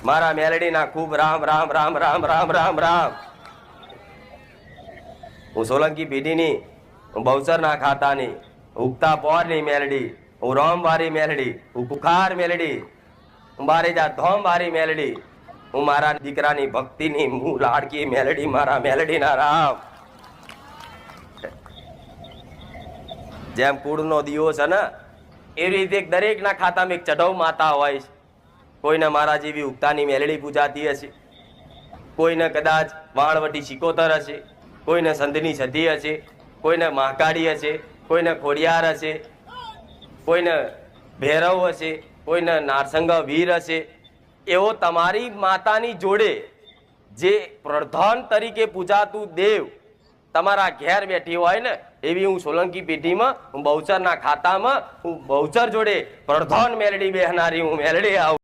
મારા મેલડી ના ખૂબ રામ રામ રામ રામ રામ રામ રામ। હું સોલંકી પેઢીની, હું બહુચરના ખાતાની, ઉગતા પોરની મેલડી, હું રોમવારી મેલડી, હું કુખાર મેલડી, હું બારેજા ધોમવારી મેલડી, હું મારા દીકરાની ભક્તિની હું લાડકી મેલડી, મારા મેલડીના રામ। જેમ કુળનો દીવો છે ને એવી રીતે દરેકના ખાતામાં એક ચઢવ માતા હોય છે। કોઈને મારા જેવી ઉગતાની મેલડી પૂજાતી હશે, કોઈને કદાચ વાણવટી સિકોતર હશે, કોઈને સંધની સધી હશે, કોઈને મહાકાળી હશે, કોઈને ખોડિયાર હશે, કોઈને ભૈરવ હશે, કોઈને નારસંગ વીર હશે। એવો તમારી માતાની જોડે જે પ્રધાન તરીકે પૂજાતું દેવ તમારા ઘેર બેઠી હોય ને એવી હું સોલંકી પેઢીમાં, હું બહુચરના ખાતામાં, હું બહુચર જોડે પ્રધાન મેલડી બેહનારી હું મેલડી આવું।